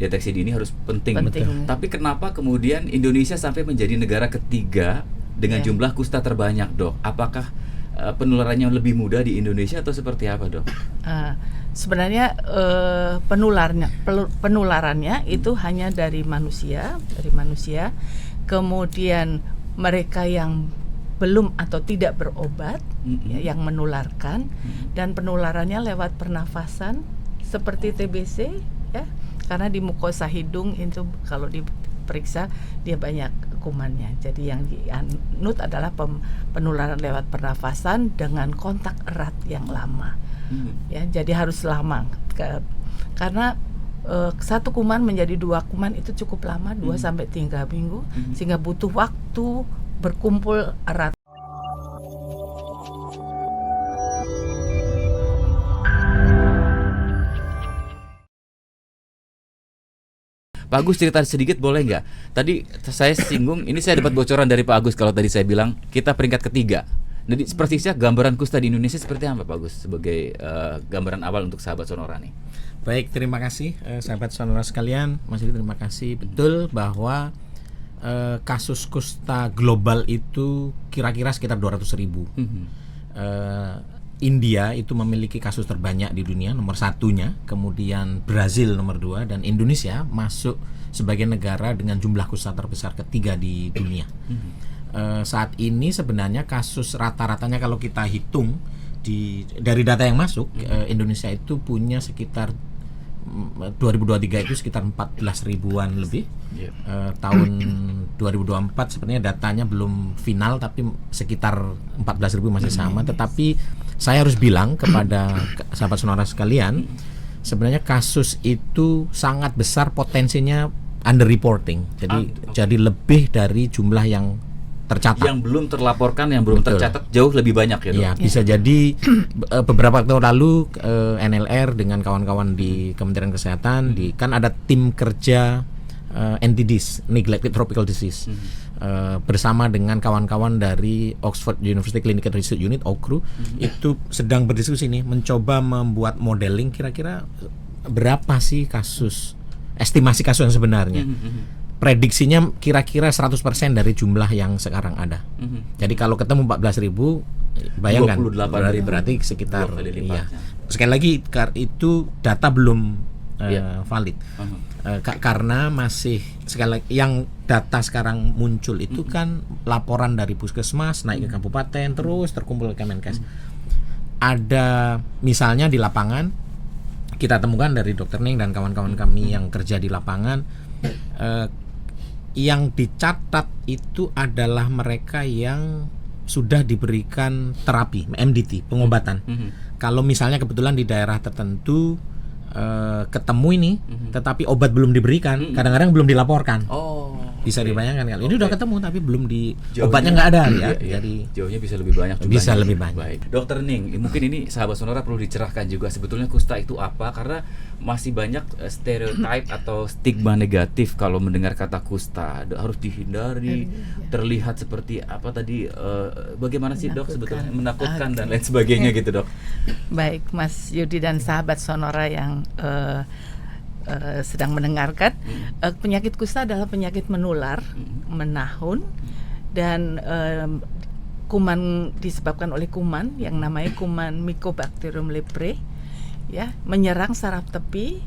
deteksi dini harus penting. Penting. Tapi kenapa kemudian Indonesia sampai menjadi negara ketiga dengan jumlah kusta terbanyak, Dok? Apakah penularannya lebih mudah di Indonesia atau seperti apa, Dok? Sebenarnya penularannya itu hanya dari manusia. Kemudian mereka yang belum atau tidak berobat yang menularkan, dan penularannya lewat pernafasan seperti TBC ya, karena di mukosa hidung itu kalau diperiksa dia banyak kumannya. Jadi yang dianut adalah penularan lewat pernafasan dengan kontak erat yang lama. Ya, jadi harus lama karena satu kuman menjadi 2 kuman itu cukup lama, 2 sampai 3 minggu, sehingga butuh waktu berkumpul erat. Pak Agus, cerita sedikit boleh nggak? Tadi saya singgung, ini saya dapat bocoran dari Pak Agus kalau tadi saya bilang kita peringkat ketiga. Jadi persisnya gambaran kusta di Indonesia seperti apa, Pak Agus, sebagai gambaran awal untuk sahabat Sonora nih? Baik, terima kasih sahabat Sonora sekalian. Mas Yudi, terima kasih. Betul bahwa kasus kusta global itu kira-kira sekitar 200.000. India itu memiliki kasus terbanyak di dunia, nomor 1-nya, kemudian Brazil nomor 2, dan Indonesia masuk sebagai negara dengan jumlah kusta terbesar ketiga di dunia. Saat ini sebenarnya kasus rata-ratanya kalau kita hitung dari data yang masuk, Indonesia itu punya sekitar 2023 itu sekitar 14 ribuan lebih. Tahun 2024 sebenarnya datanya belum final, tapi sekitar 14.000 masih sama. Tetapi saya harus bilang kepada sahabat Sonora sekalian, sebenarnya kasus itu sangat besar potensinya underreporting. Jadi lebih dari jumlah yang tercatat. Yang belum terlaporkan, yang belum tercatat jauh lebih banyak ya, Dok? Ya, bisa jadi beberapa tahun lalu NLR dengan kawan-kawan di Kementerian Kesehatan kan ada tim kerja NTDs, Neglected Tropical Disease, bersama dengan kawan-kawan dari Oxford University Clinical Research Unit (OCRU), itu sedang berdiskusi nih, mencoba membuat modeling kira-kira berapa sih kasus, estimasi kasus yang sebenarnya. Prediksinya kira-kira 100% dari jumlah yang sekarang ada. Jadi kalau ketemu 14.000, bayangkan berarti sekitar ya. Sekali lagi itu data belum valid. Karena masih sekali lagi yang data sekarang muncul itu kan laporan dari puskesmas naik ke kabupaten terus terkumpul ke Kemenkes. Ada misalnya di lapangan kita temukan dari Dr. Ning dan kawan-kawan kami yang kerja di lapangan, yang dicatat itu adalah mereka yang sudah diberikan terapi MDT, pengobatan. Kalau misalnya kebetulan di daerah tertentu ketemu ini, tetapi obat belum diberikan, kadang-kadang belum dilaporkan. Bisa dibayangkan kan? Ini udah ketemu tapi belum obatnya nggak ada ya. Jadi jauhnya bisa lebih banyak. Bisa lebih banyak. Baik, Dokter Ning, mungkin ini sahabat Sonora perlu dicerahkan juga sebetulnya kusta itu apa, karena masih banyak stereotip atau stigma negatif kalau mendengar kata kusta. Harus dihindari, terlihat seperti apa tadi? Bagaimana sih, Dok, sebetulnya menakutkan dan lain sebagainya gitu, Dok? Baik, Mas Yudi dan sahabat Sonora yang sedang mendengarkan, penyakit kusta adalah penyakit menular, menahun, dan kuman disebabkan oleh kuman yang namanya kuman Mycobacterium leprae, ya, menyerang saraf tepi,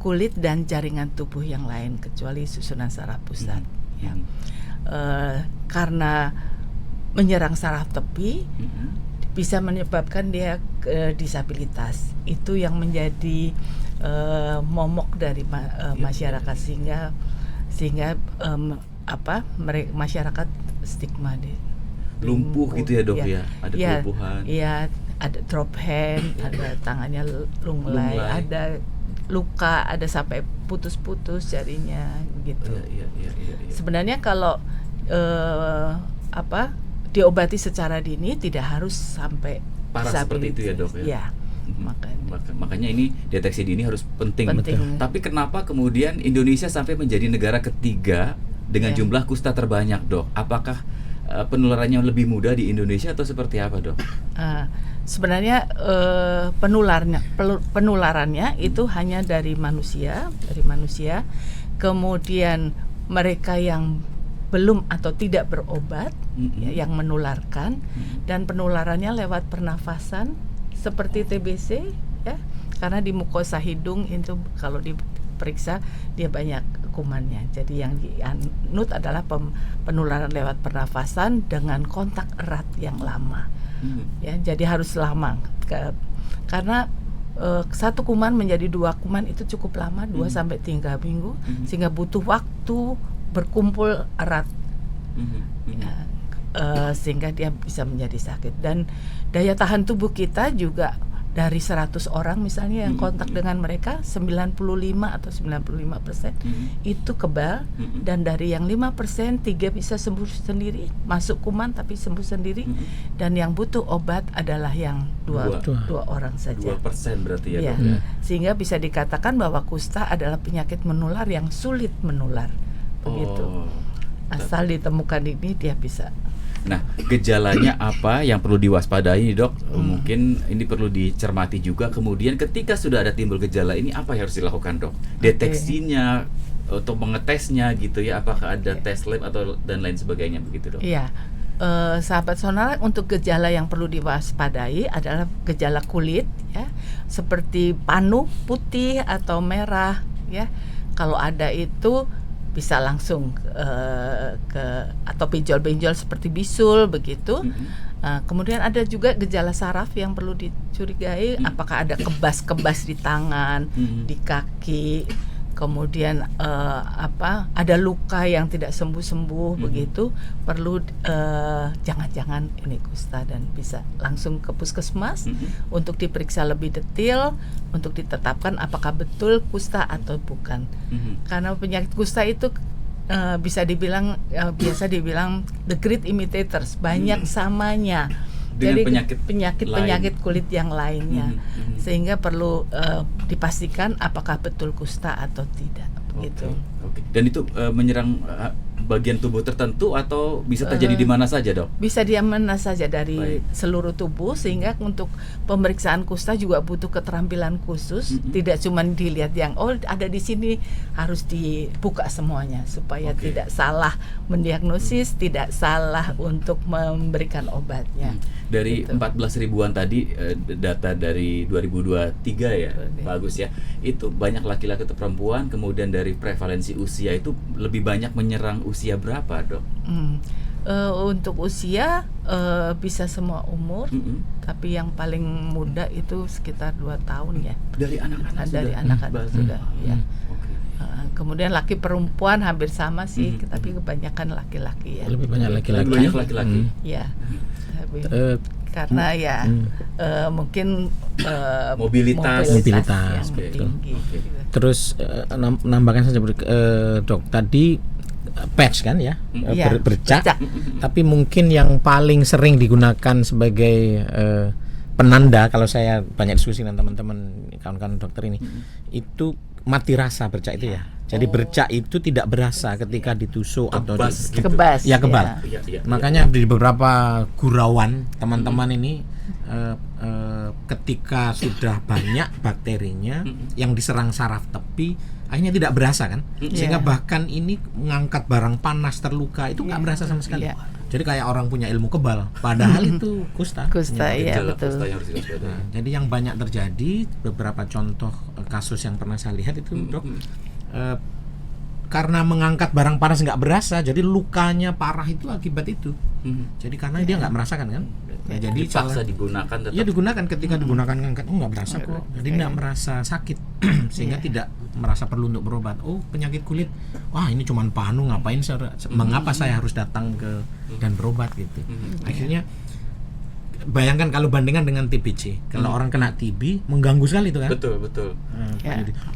kulit dan jaringan tubuh yang lain kecuali susunan saraf pusat. Ya. Karena menyerang saraf tepi bisa menyebabkan dia disabilitas. Itu yang menjadi momok dari masyarakat, sehingga masyarakat stigma lumpuh gitu ya, Dok, ya. Ada kelumpuhan. Iya, ada drop hand, ada tangannya lunglai, ada luka, ada sampai putus-putus jarinya gitu. Sebenarnya kalau diobati secara dini tidak harus sampai parah seperti itu ya, Dok, ya. Ya. Makanya ini deteksi dini harus penting. Tapi kenapa kemudian Indonesia sampai menjadi negara ketiga dengan jumlah kusta terbanyak, Dok? Apakah penularannya lebih mudah di Indonesia atau seperti apa, Dok? sebenarnya penularannya itu hanya dari manusia, kemudian mereka yang belum atau tidak berobat ya, yang menularkan, dan penularannya lewat pernafasan seperti TBC ya, karena di mukosa hidung itu kalau diperiksa dia banyak kumannya. Jadi yang dianut adalah penularan lewat pernafasan dengan kontak erat yang lama. Ya, jadi harus lama karena satu kuman menjadi 2 kuman itu cukup lama, 2 sampai 3 minggu, sehingga butuh waktu berkumpul erat ya, sehingga dia bisa menjadi sakit. Dan daya tahan tubuh kita juga dari 100 orang misalnya yang kontak dengan mereka, 95 atau 95% itu kebal, dan dari yang 5% 3 bisa sembuh sendiri, masuk kuman tapi sembuh sendiri, dan yang butuh obat adalah yang 2 orang saja. 2% berarti ya, ya. Dok, ya. Sehingga bisa dikatakan bahwa kusta adalah penyakit menular yang sulit menular. Begitu. Asal ditemukan ini dia bisa. Nah, gejalanya apa yang perlu diwaspadai, Dok? Mungkin ini perlu dicermati juga. Kemudian ketika sudah ada timbul gejala ini, apa yang harus dilakukan, Dok? Deteksinya, untuk mengetesnya gitu ya, apakah ada tes lab atau dan lain sebagainya begitu, Dok? Iya. Sahabat Sonora, untuk gejala yang perlu diwaspadai adalah gejala kulit ya, seperti panu putih atau merah ya. Kalau ada itu bisa langsung atau benjol-benjol seperti bisul begitu. Kemudian ada juga gejala saraf yang perlu dicurigai, apakah ada kebas-kebas di tangan, di kaki, kemudian ada luka yang tidak sembuh-sembuh begitu, perlu jangan-jangan ini kusta, dan bisa langsung ke puskesmas untuk diperiksa lebih detail untuk ditetapkan apakah betul kusta atau bukan. Karena penyakit kusta itu bisa dibilang biasa dibilang the great imitators, banyak samanya. Jadi penyakit kulit yang lainnya, sehingga perlu dipastikan apakah betul kusta atau tidak. Gitu. Oke. Dan itu menyerang bagian tubuh tertentu atau bisa terjadi di mana saja, Dok? Bisa di mana saja dari seluruh tubuh, sehingga untuk pemeriksaan kusta juga butuh keterampilan khusus. Tidak cuma dilihat yang ada di sini, harus dibuka semuanya supaya tidak salah mendiagnosis, tidak salah untuk memberikan obatnya. Dari 14 ribuan tadi data dari 2023 ya, Pak Agus ya. Itu banyak laki-laki atau perempuan, kemudian dari prevalensi usia itu lebih banyak menyerang usia berapa, Dok? Untuk usia bisa semua umur, tapi yang paling muda itu sekitar 2 tahun ya. Dari anak-anak sudah ya. Kemudian laki perempuan hampir sama sih, tapi kebanyakan laki-laki ya. Lebih banyak laki-laki. Lebih banyak laki-laki. Ya. Karena ya mungkin mobilitas yang betul. tinggi. Terus nambahkan saja Dok, tadi patch kan ya, bercak. Tapi mungkin yang paling sering digunakan sebagai penanda, kalau saya banyak diskusi dengan teman-teman kawan-kawan dokter ini, itu mati rasa bercak itu ya. Jadi bercak itu tidak berasa ketika ditusuk atau kebas. Ya, kebal. Makanya di beberapa gurauan teman-teman ini ketika sudah banyak bakterinya yang diserang saraf tepi, akhirnya tidak berasa kan, sehingga bahkan ini mengangkat barang panas, terluka itu nggak berasa sama sekali. Jadi kayak orang punya ilmu kebal, padahal itu kusta. Ya, betul. Nah, jadi yang banyak terjadi, beberapa contoh kasus yang pernah saya lihat itu, Dok, karena mengangkat barang panas nggak berasa, jadi lukanya parah itu akibat itu. Jadi karena dia nggak merasakan kan. Nah, jadi dipaksa digunakan tetap. Ya digunakan, ketika digunakan ngangkat, nggak berasa kok. Jadi nggak merasa sakit, sehingga tidak merasa perlu untuk berobat. Penyakit kulit, wah ini cuman panu, ngapain mengapa saya harus datang ke dan berobat gitu. Akhirnya bayangkan kalau bandingkan dengan TBC, kalau orang kena TB mengganggu sekali itu kan. Betul.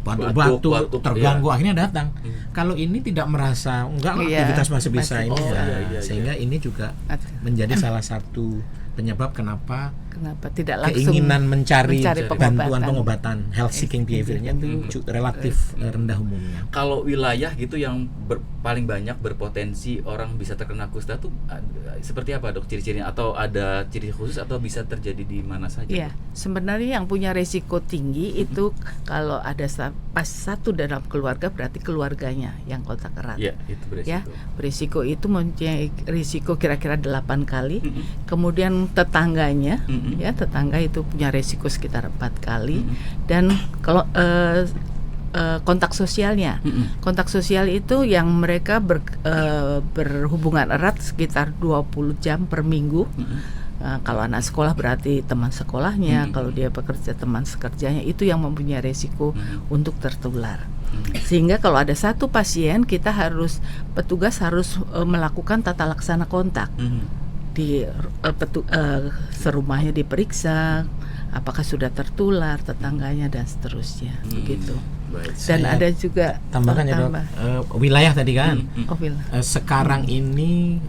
Batuk terganggu, akhirnya datang. Kalau ini tidak merasa, aktivitas masih bisa ini, sehingga ini juga menjadi salah satu penyebab kenapa Kenapa tidak langsung keinginan mencari bantuan pengobatan. pengobatan health seeking behaviornya itu relatif rendah umumnya. Kalau wilayah gitu yang paling banyak berpotensi orang bisa terkena kusta tuh seperti apa, Dok, ciri-cirinya, atau ada ciri khusus atau bisa terjadi di mana saja? Ya, sebenarnya yang punya resiko tinggi itu kalau ada pas satu dalam keluarga berarti keluarganya yang kontak erat. Ya, itu beresiko. Ya, berisiko itu mempunyai risiko kira-kira 8 kali. Kemudian tetangganya, ya tetangga itu punya resiko sekitar 4 kali. Dan kalau kontak sosialnya, kontak sosial itu yang mereka berhubungan erat sekitar 20 jam per minggu. Kalau anak sekolah berarti teman sekolahnya, kalau dia bekerja teman sekerjanya, itu yang mempunyai resiko untuk tertular. Sehingga kalau ada satu pasien, petugas harus melakukan tata laksana kontak. Di serumahnya diperiksa, apakah sudah tertular tetangganya dan seterusnya, begitu. Baik. Dan Saya ada juga tambahkan ya, Dok, wilayah tadi kan. Sekarang ini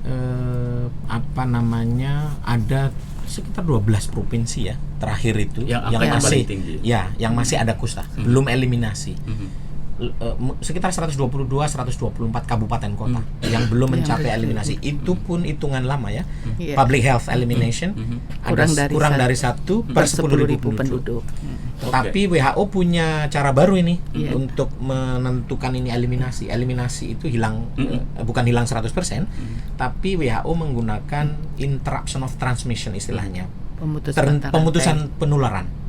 ada sekitar 12 provinsi ya terakhir itu yang masih paling tinggi. Ya, yang masih ada kusta, belum eliminasi. Sekitar 124 kabupaten kota yang belum mencapai eliminasi. Itu pun hitungan lama ya. Public health elimination kurang dari 1 per 10.000 penduduk. Tapi WHO punya cara baru ini untuk menentukan ini eliminasi. Eliminasi itu bukan hilang 100%, tapi WHO menggunakan interruption of transmission istilahnya. Pemutusan penularan.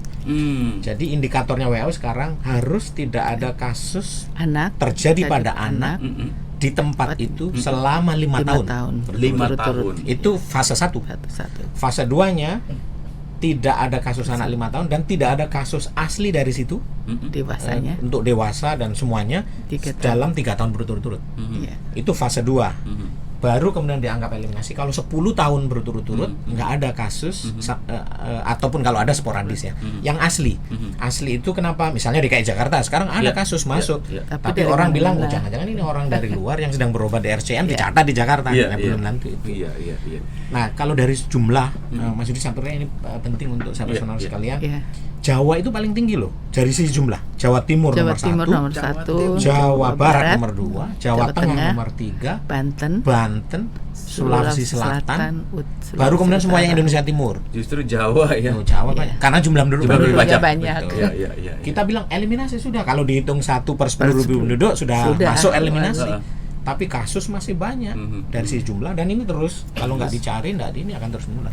Jadi indikatornya WHO sekarang harus tidak ada kasus terjadi pada anak di tempat itu selama 5 tahun. 5 tahun. Itu fase 1. Fase 2-nya tidak ada kasus anak 5 tahun dan tidak ada kasus asli dari situ. Dewasanya. Untuk dewasa dan semuanya dalam 3 tahun berturut-turut. Itu fase 2. Baru kemudian dianggap eliminasi. Kalau 10 tahun berturut-turut nggak ada kasus, ataupun kalau ada sporadis ya. Yang asli itu kenapa? Misalnya di DKI Jakarta sekarang ada kasus masuk, tapi orang bilang jangan-jangan ini orang dari luar yang sedang berobat di RCM dicatat di Jakarta. Belum nanti itu. Nah, kalau dari jumlah, Mas Yudi sampaikan ini penting untuk sahabat sonora sekalian. Jawa itu paling tinggi loh dari sisi jumlah. Jawa Timur nomor 1, Jawa Barat nomor 2, Jawa Tengah nomor 3, Banten, Sulawesi Selatan, baru kemudian semua yang Indonesia Timur. Justru Jawa ya. Jawa karena jumlah penduduk lebih banyak. Kita bilang eliminasi sudah, kalau dihitung 1 per 10.000 penduduk sudah masuk eliminasi. Tapi kasus masih banyak dari sisi jumlah, dan ini terus kalau nggak dicari ini akan terus menular.